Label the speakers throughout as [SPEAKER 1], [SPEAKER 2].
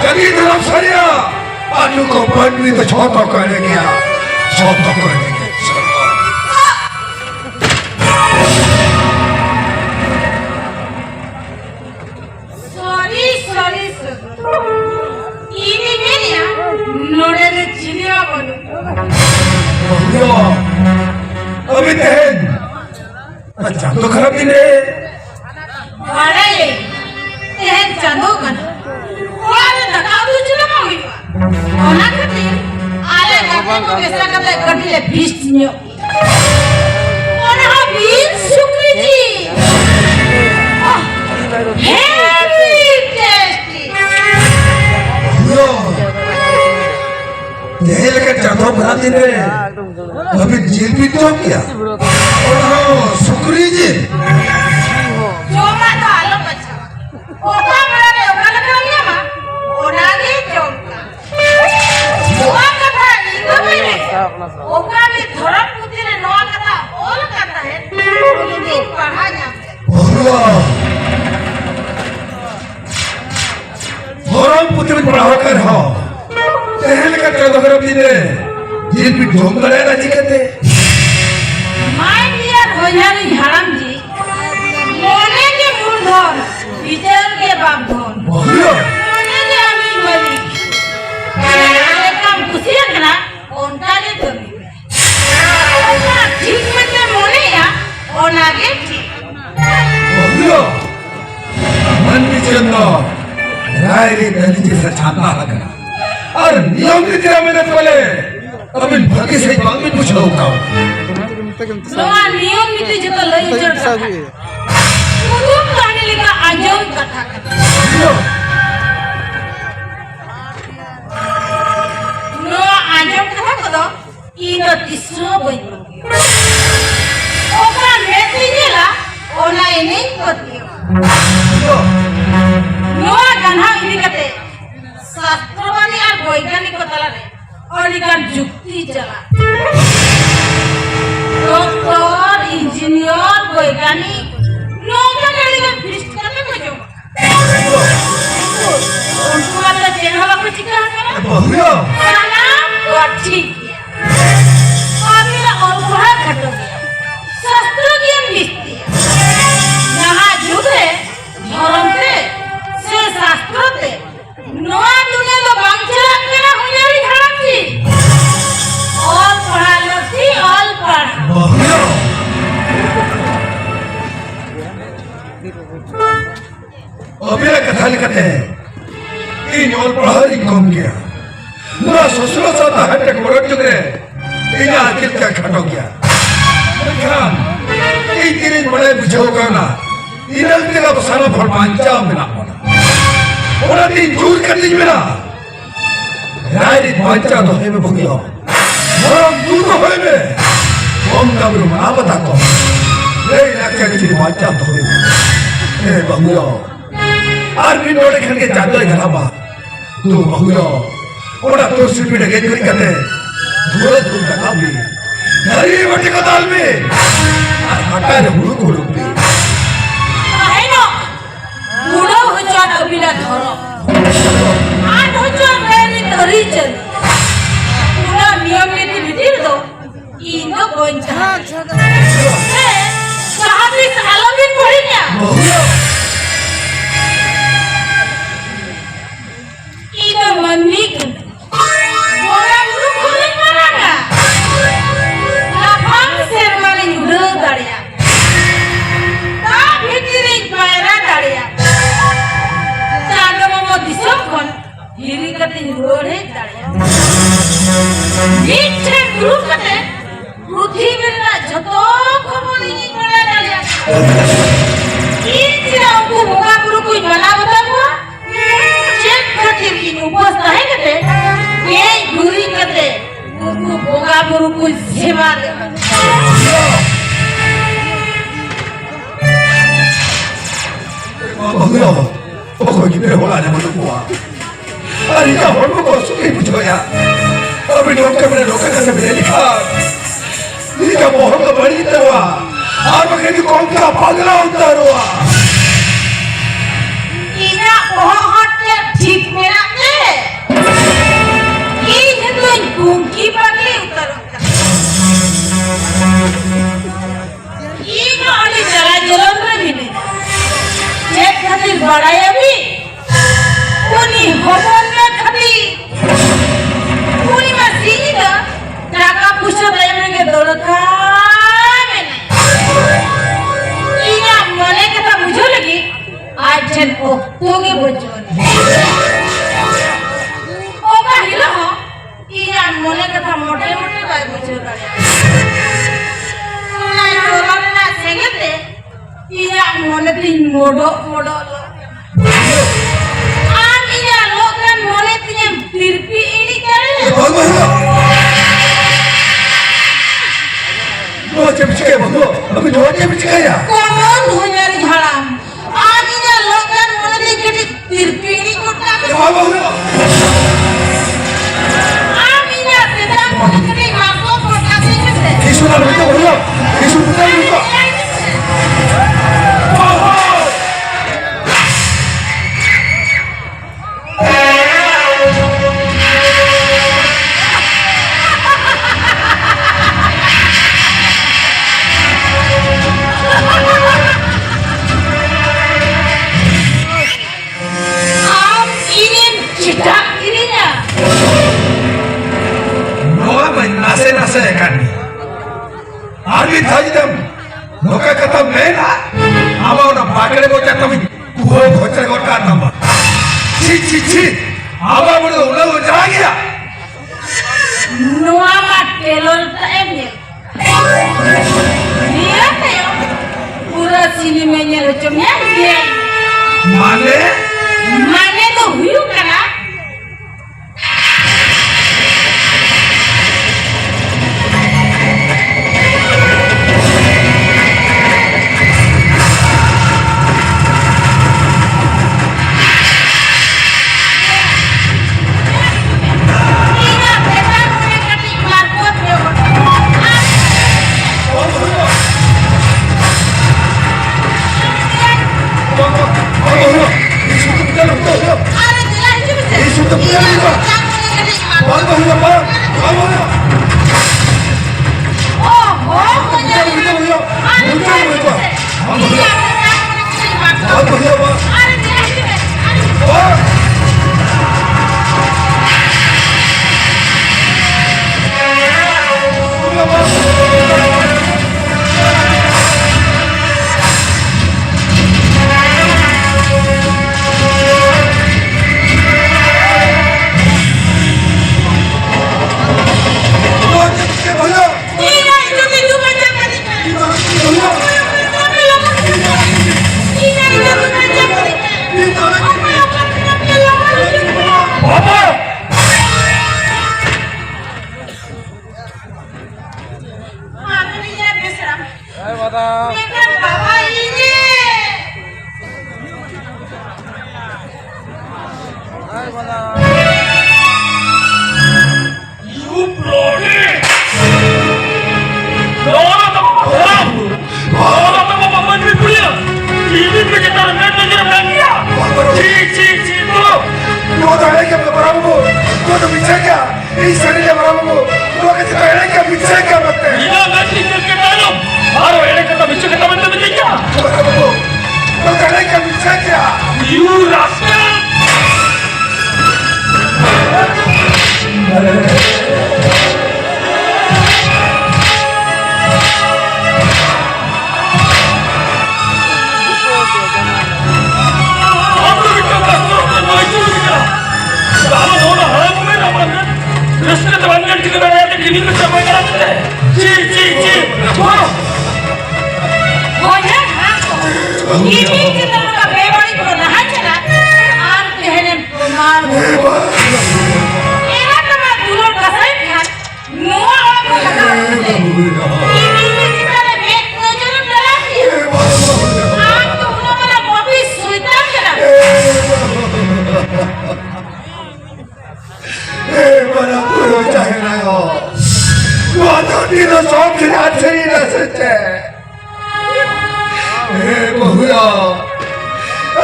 [SPEAKER 1] जल्दी तरफ सरिया आलू को बंद भी तो छोटा करने गया छोटा करने गया
[SPEAKER 2] सॉरी ini media नोड़े ने चिड़िया बोलो
[SPEAKER 1] अभी तहन अच्छा तो खराब दिन है
[SPEAKER 2] बड़ा ये तहन चांदो कना और दकाव तो चलो मम्मी ओना करते आले जाके को कैसा करते गड्डीले बीस नियो और हाँ बीस शुक्री जी हेवी टेस्टी
[SPEAKER 1] यही लेकर चांदो बना दिन है अभी जेल भी तो क्या और शुक्री जी
[SPEAKER 2] जो मैं तो आलो बच्चा ओका बड़ा रे ओका लगा लिया माँ ओना दे जोका ओका कथा इधर में रे ओका भी धर्म पुत्री ने नौ कथा ओल कथा है ओली दे पढ़ा जाते
[SPEAKER 1] धर्म पुत्री में पढ़ा कर हो तहल का चांदो खराब दिन है जेल भी ढोंग लगाया ना जी कहते
[SPEAKER 2] माय डियर भैयारी हराम जी मोने के मूर्धन विजय के बापधन मोने के अमीर मलिक ये काम कुछ ना उनका के तो नहीं ठीक में के मोने या और आगे ठीक
[SPEAKER 1] मन की चंदा राय रे गली जैसा छाता लगना और नियम की तरह मेहनत वाले अभी भाग्य से बात में पूछ रहा हूँ
[SPEAKER 2] नवा नियम नीति जतो लई जड़ कुतुब कहानी लिखा आजम कथा नवा आजम कथा कदो इनो तिसरो बई ओका मेती जेला ओना इने कतियो नवा गन्हा इने कते शास्त्रवादी और वैज्ञानिक तला रे अलिकान जुक्ति चला डॉक्टर इंजीनियर वैज्ञानिक नौका कलिका फिस्ट करने को जो उनको वाला चेहरा को चिका करा सलाम और ठीक किया और मेरा औपड़ा घटो गया शास्त्र ज्ञान लिखती है यहाँ जुगे धर्म पे से शास्त्र पे नवा दुनिया तो बांचला केना हो जारी हराम जी और पढ़ा लगती ऑल पढ़ा
[SPEAKER 1] मेरा कथा लिखते हैं इन और पढ़ा ही कम गया ना ससुर साथ है तक बरक चुके इन आखिर क्या खटो गया खान इन तीन बड़े बुझो करना इनल तेरा सारा फल पांचा मिला और दिन दूर कर दी मेरा राय पांचा तो है में भूमियो और दूर तो है में हम का भी मना बता को ले लक्ष्य की पांचा तो है ए भूमियो आर भी नोटे खन के जादो घराबा तू भूमियो और तो सिपी डगे करी करते धूल धूल लगा भी हरी बटे का दाल में हटा रे हुड़ू हुड़ू भी
[SPEAKER 2] है ना बुढ़ो हो जा अबिला धरो आज हो जा मेरी धरी चल पूरा नियम नीति नीति दो इनो बंचा ए साहब इस आलमी पड़ी क्या इनो मनिक बोला मुरु खोले मारागा लाफांग शेरवानी उड़ो दाड़िया ता भीतरी पैरा दाड़िया दिसम कोन हिरी कते रोड़े दाड़िया नीचे ग्रुप कते पृथ्वी ना जतो खबरी निकले दाड़िया इनरा को मोगा गुरु कोई बना बताबो चेक खातिर की उपस्थित है कते ये गुरी कते को मोगा गुरु कोई सेवा दे
[SPEAKER 1] कोई कितने होला ने मनु को अरे का होड़ को सुखी पूछो यार अभी डॉक्टर मेरे डॉक्टर का सब लिखा ये का मोह का बड़ी तवा और मगर की कौन का पागला उतारवा
[SPEAKER 2] इना ओह हट ठीक मेरा ভবনে খাতি পূর্ণিমা সিংহ টাকা পয়সা দেয় আমাকে দরকার ইয়া মনে কথা বুঝো লাগি আজ যেন ও তোগে বুঝো ও কাহিল হ ইয়া মনে কথা মোটে মোটে বাই বুঝো করে না জোরালে না সেগেতে ইয়া মনে তিন মোড়ো মোড়ো
[SPEAKER 1] अभी जोड़े बिछकाया
[SPEAKER 2] कौन हुनर झाड़ाम आज ना लोगन मोने केटी तिरपीड़ी कोटा आमी ना तेरा मोने केटी माको कोटा देखे
[SPEAKER 1] यीशु ना बेटा बोलो यीशु पुत्र बोलो nase kan arbi thajidam noka kata mena aba ona bakale bocha tami tuho bhochare gorka namba chi aba bodo una jagia
[SPEAKER 2] noa ma telol ta emne dia tayo pura sini menyel chomnya dia mane to huyu kana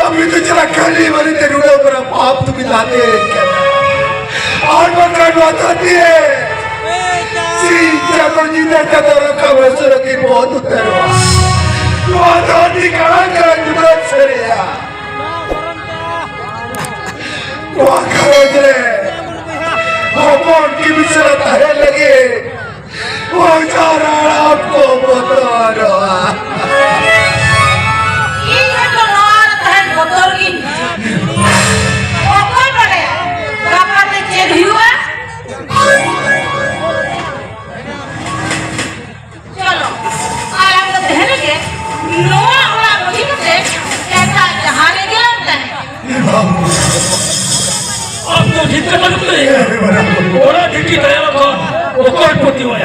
[SPEAKER 2] अभी तो चला खाली वाली तेरुड़ा पर पाप तुम लाते और मकान बताती है सी जब जीना कदर का वैसे की बहुत उतरवा बताती कहाँ कहाँ जुड़ा चलेगा
[SPEAKER 1] ᱱᱚᱣᱟ ᱜᱷᱟᱨᱚᱸᱡᱽ ᱨᱮ ᱦᱚᱯᱚᱱ ᱠᱤ ᱵᱤᱥᱨᱟ ᱛᱟᱦᱮᱸ ᱞᱟᱹᱜᱤᱫ ᱚᱡᱟᱨ ᱦᱟᱲᱟᱢ ᱠᱚ ᱵᱚᱛᱚᱨᱚᱜᱼᱟ
[SPEAKER 2] ᱤᱧ ᱦᱚᱸᱛᱚ ᱱᱚᱣᱟ ᱨᱮ ᱛᱟᱦᱮᱱ ᱵᱚᱛᱚᱨ ᱜᱤᱧ ᱵᱩᱡᱷᱟᱹᱣᱟ ᱚᱠᱚᱭ ᱵᱟᱲᱟᱭᱟ ᱜᱟᱯᱟᱛᱮ ᱪᱮᱫ ᱦᱩᱭᱩᱜᱼᱟ चलो आराम से रहने के नोआ हुआ मुझे से ऐसा जहाने के लगता है
[SPEAKER 3] आपको जितने लगते हैं ओरा ढिकी तैयार था वो कोई पोती हुआ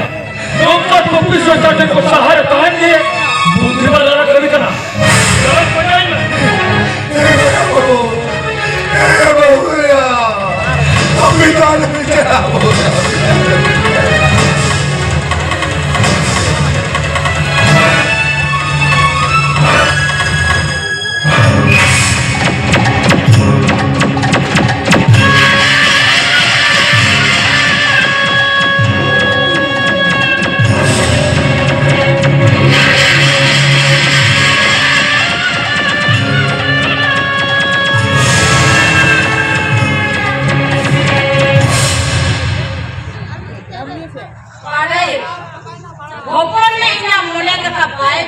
[SPEAKER 3] लोकल पप्पी सोचता है को सहारा कहां दे बुद्धि वाला कभी करना गलत बनाई में
[SPEAKER 1] बहुया अमिताभ बच्चन
[SPEAKER 2] अरे भोपाल में इना मोने का पाए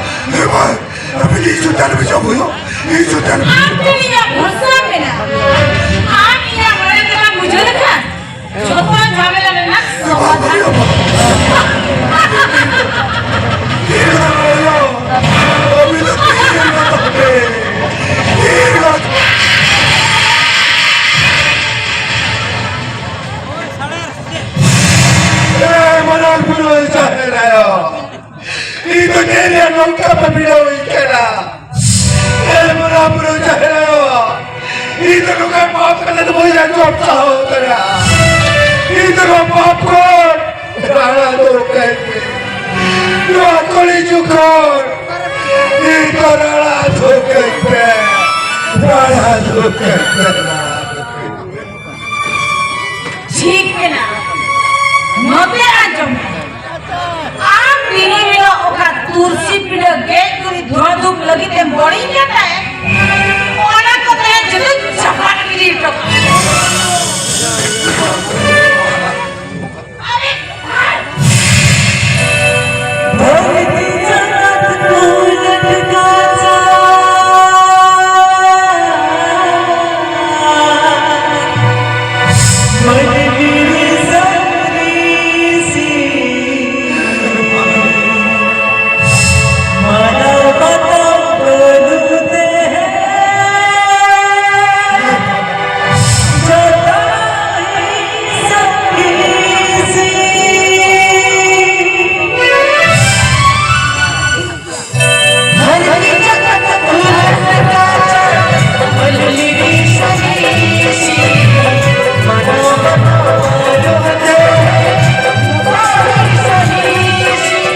[SPEAKER 1] अभी इस उद्यान में जाओ इस उद्यान में
[SPEAKER 2] आप इना भरोसा में ना आप इना मोने का मुझे लगा छोटा झमेला में ना समाधान
[SPEAKER 1] अभी तक itu dia nongka pabilo ikera mana bro jahrayo itu nongka maaf kana to boya job saho kara itu ro maaf kor rana to kai ro koli jukor itu rana to kai rana to kai
[SPEAKER 2] ठीक है ना नोते आजम आप बिनी मिलो ओका तुलसी pillow gate करी धुआं धूप लगी ते बड़ी जाता है ओना को ते जल्दी चपाट मिली तो अरे
[SPEAKER 4] भक्ति जगत पूरन काचा मन गिरी सकरी सी मानवता बलुते हैं जताई सकरी सी भक्ति जगत पूरन काचा मन गिरी सकरी सी मानवता बलुते हैं जताई सकरी सी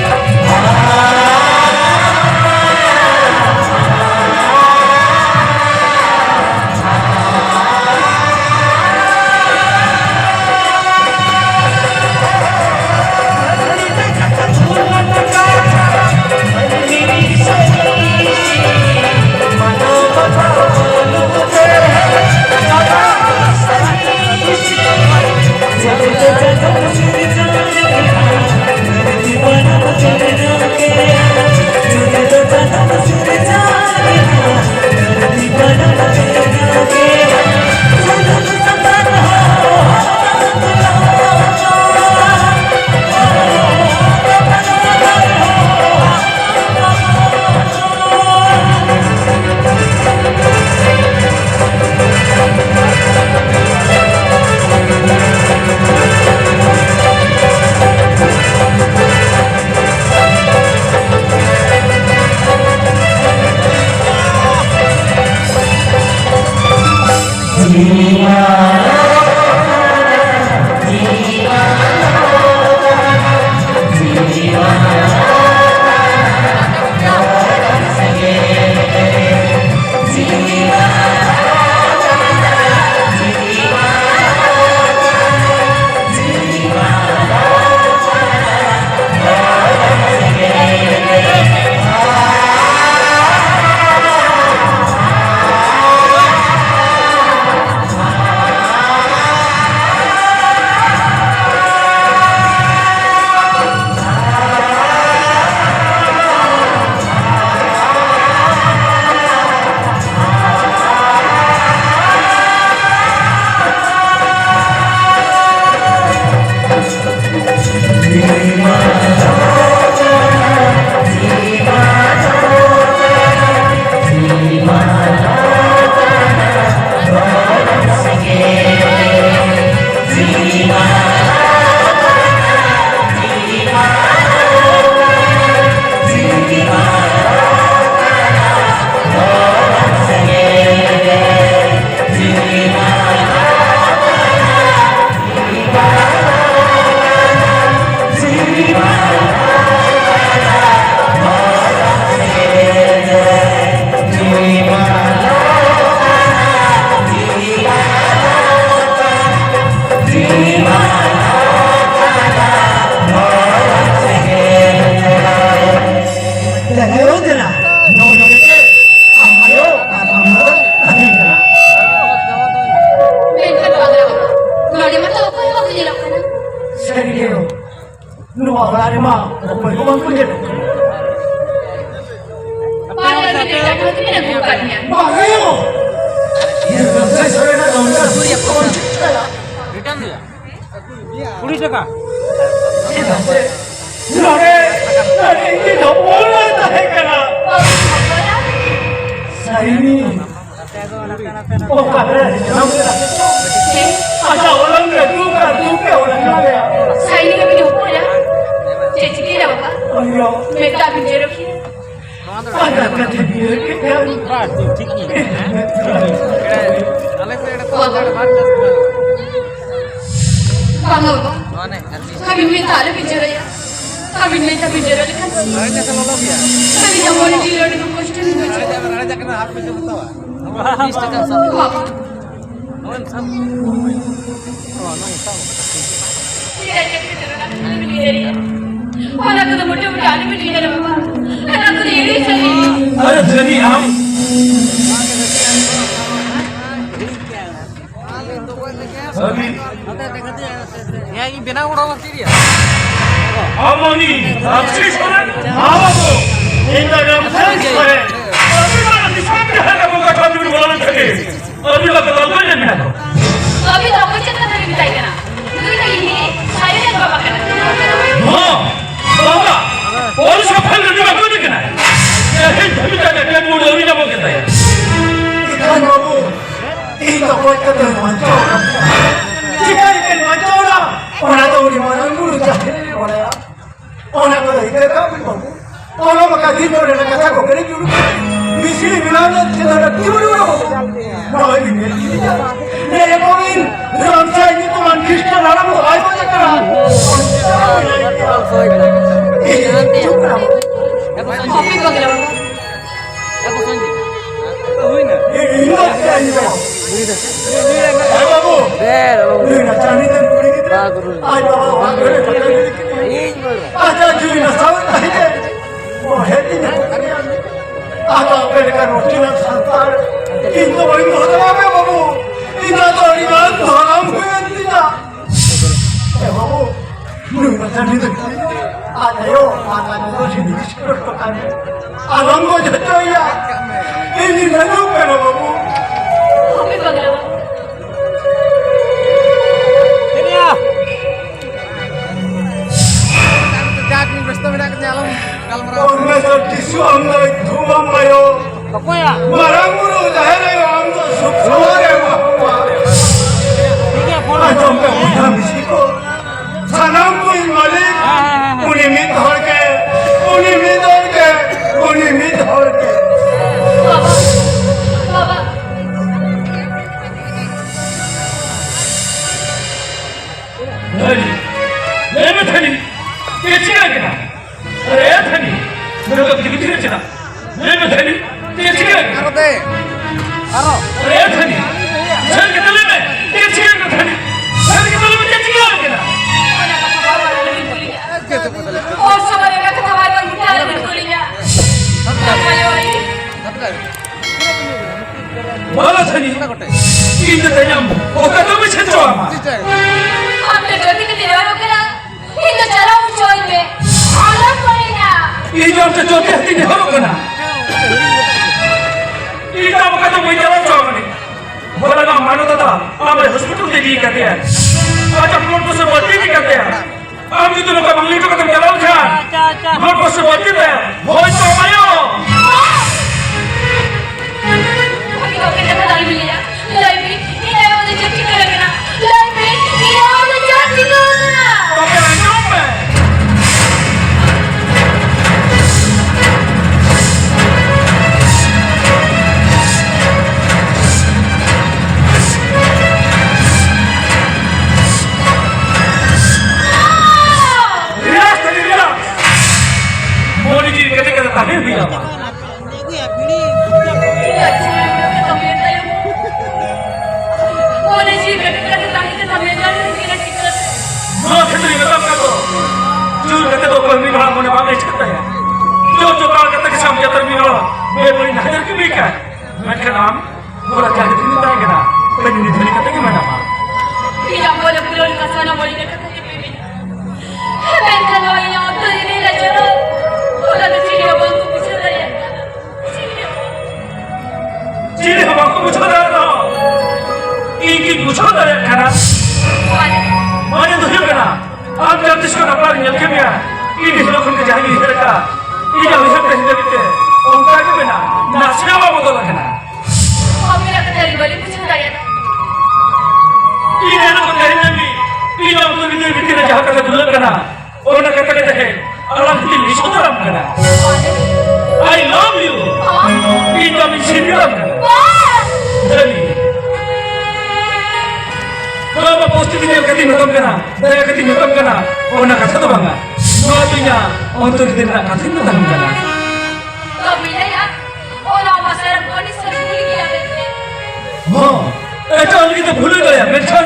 [SPEAKER 2] Pinita ko pinagugat niya.
[SPEAKER 1] Magayo! Yan, saya na naman ka.
[SPEAKER 5] কুড়ি টাকা
[SPEAKER 3] 나래 이게 너무 올라왔다 했잖아. 사인이 아자 올라오는 누가 올라가래.
[SPEAKER 2] Saini ka pinupo na. Chechiki na ba?
[SPEAKER 3] 아니요.
[SPEAKER 2] May tabi jero ki.
[SPEAKER 3] 아자 같은 이렇게
[SPEAKER 5] ঠিক নেই
[SPEAKER 2] Bangga ba? Kami may talo pinjara ya. Kami may tabi jero ka. Kami na mo ni jero ni kusto ni kusto. Baba. Tidak jadi jero na. Kami ni jero. Wala ko na mo tabi ani ni jero ba. Ana ko ni iri sali.
[SPEAKER 3] अरे जनी हम अभी
[SPEAKER 5] বিনা উড়া মারছি
[SPEAKER 3] 어머니 납치소는 마하고 인간은 상처에 얼마나 상처하게 뭔가 가지고 원하는 적이 어디가 그런 걸렸냐고.
[SPEAKER 2] अभी तो कुछ तो नहीं बताई ना तू नहीं है सारे ने बाबा का
[SPEAKER 3] 뭐? 뭐가? 어디서 팔는 누가 꺼지겠나? 야, 저기다가 내 물을 어디다 먹겠다.
[SPEAKER 1] 이건 너무 이거 보니까 완전 지가니까 완전아 오나도 우리 뭐는 무르자 뭐야 오나도 이때가 우리 뭐고 오나가 뒤로를 나가고 그래 주고 미실이 밀어는 제대로 뒤로로 너희 밀리냐 내 몸인 ramsa이 동안 크리스천 하라고 알고 있잖아
[SPEAKER 2] कॉफी वगैरह
[SPEAKER 1] 이거 아니야 아이 바보 누나 자니들 부리기들 아이 바보 그래 아자 주인아 싸웠다 이제 뭐 해지냐 아까 그러니까 로티나 산딸 인도 버린 거 하다가 바보 이나도 어리만 사람 후회한디나 바보 누나 자니들 아니요 아까는 것이 시끄러울 것 같네 안한 거 저쪽이야 이니 내눈 빼라 바보
[SPEAKER 2] कॉफी वगैरह
[SPEAKER 1] 오늘서 기수 없는 두만마요 마랑으로 나해라요 아무도 속소하래요 아정배 못함이시고 사남부인 말이 우리 믿을게 우리 믿을게 우리 믿을게
[SPEAKER 2] बाबा बाबा
[SPEAKER 3] 내 못하니 깨치가게나 내 타니 너가 그렇게 들었잖아 내 못하니 깨치가게나 내 타니 저렇게 들으면 깨치가게 타니 저렇게 들으면 깨치가게나
[SPEAKER 2] और सवाल का कथावार में मुझे आने बोलिया
[SPEAKER 3] 말하자니 이제 그냥 어디다 너무 채쳐와마
[SPEAKER 2] हमने गलती के दीवारों के ना इन चला ऊंचाई में अलग पड़ेगा
[SPEAKER 3] 이 점수 좋게 했더니 허로구나 이 까먹가 좀 이제는 좋아하니 뭐라가 말하다가 아무리 호스피탈 되기 같아 아자 플로트스 버티기 같아 아무도 누가 막리고 같은 게 나오자 플로트스 버티대 뭐있어 봐요
[SPEAKER 2] अभी तो कहते हैं दाल मिलेगा लाइब्रेरी ये वाला चर्ची करेगा लाइब्रेरी ये वाला चर्ची करेगा
[SPEAKER 3] 너게 안 좋은데 리락스 리락스 머리 길이 깨끗하게 다 해비야 너 걔들이 왜 깜깜어 줄 그때도 벌미가 한 번에 밤에 쳤다 야 저쪽 가겠다 그 사람 곁들 미가 왜 버린 하늘 끔니까 그 나म बोला क्या कितनी बताएगा ना पर नहीं धनी करते क्या मैडम बाको बुझा दे रहा इनकी बुझा दे करना माने तो ये करना आप जब जिसको अपना नियल के बिया इन लोगों के जाने की का ये जो विषय कहते हैं उनका के बिना नाचना वाला बोल रखना
[SPEAKER 2] मेरा कतरी बोली कुछ बताया
[SPEAKER 3] ये ना को कहने भी ये लोग तो विधि विधि ने जहाँ करते दुल्हन करना और ना करते हैं अल्लाह की लिशोदरम करना I love you ये तो मैं सिंदूरम करना jadi kalau apa positif ini kati nonton kena daya kati nonton kena oh nak kata tu bangga notinya untuk kita nak kati nonton kena
[SPEAKER 2] तो मिला या और आवाज़ बड़ी सर्दी किया करते
[SPEAKER 3] हाँ ऐसा लगी तो भूल गया बेचन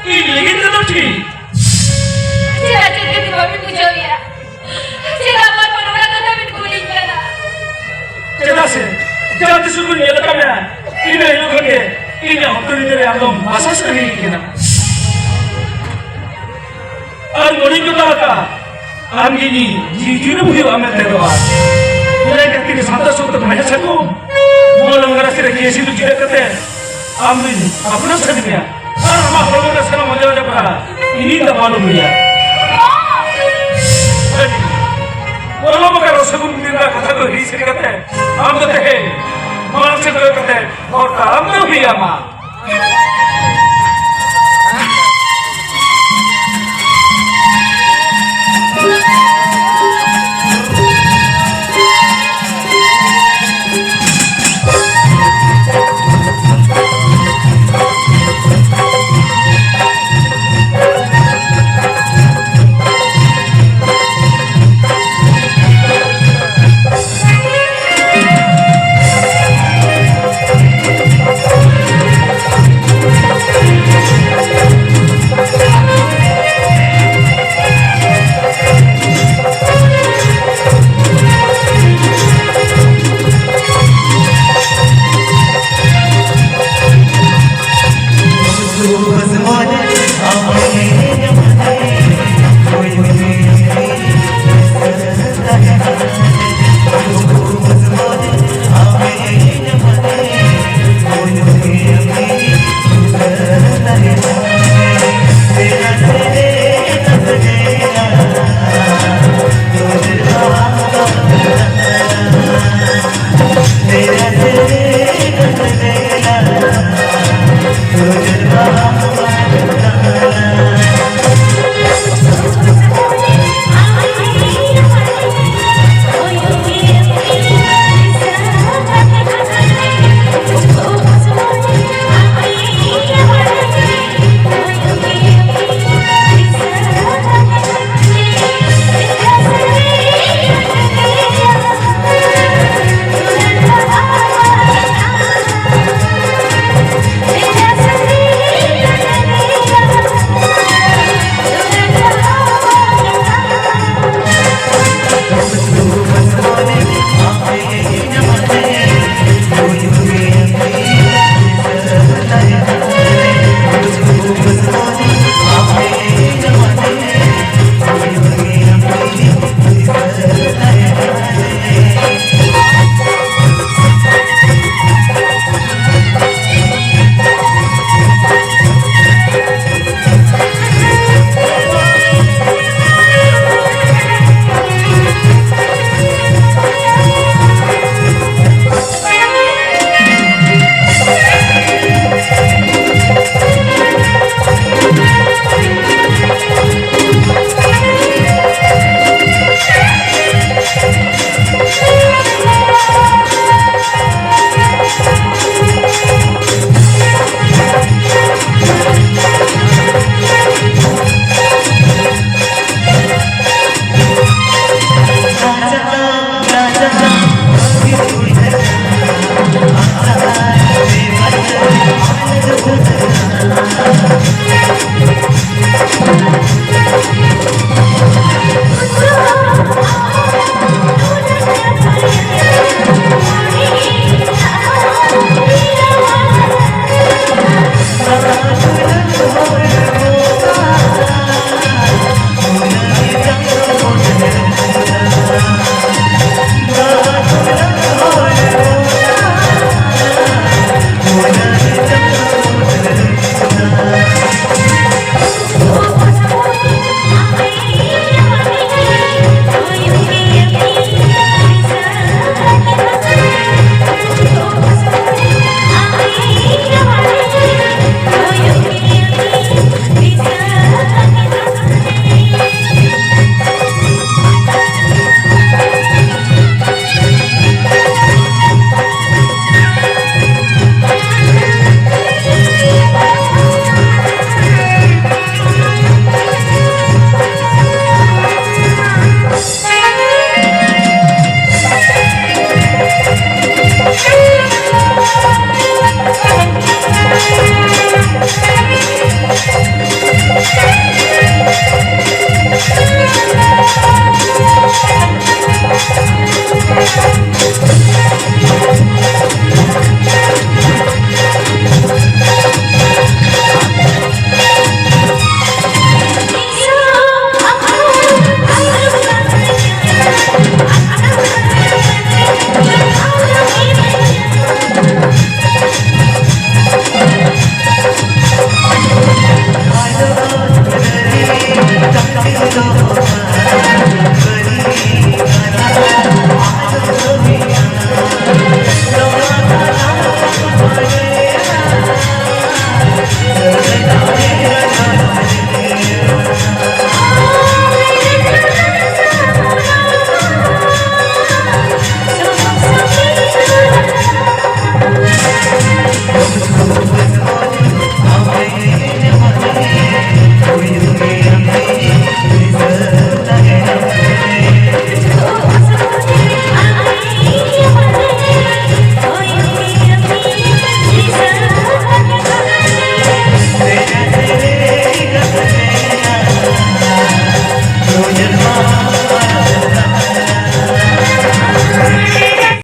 [SPEAKER 3] ये लेकिन तो ठीक
[SPEAKER 2] जेरा जेरा की बात मुझे या जेरा बात बनवाना करना भी भूल गया
[SPEAKER 3] जेरा से जेरा तो सुकून ये लगा मैं ini लोग के ini हम तो इधर हम लोग मसाज करने की ना और मॉर्निंग को क्या हम ये जीवन भी हमें तेरे बात मेरे कहते हैं सादा सुख तो मैं सकूं बोल मगर सिर कैसी तो जीरे करते हैं हम भी अपना सद में और हम लोगों का सलाम मजा मजा पड़ा इन्हीं का मालूम है बोलो मगर रसगुन दिन का कथा तो ही से कहते हैं हम तो हैं मार से कहते हैं और काम तो भी हमारा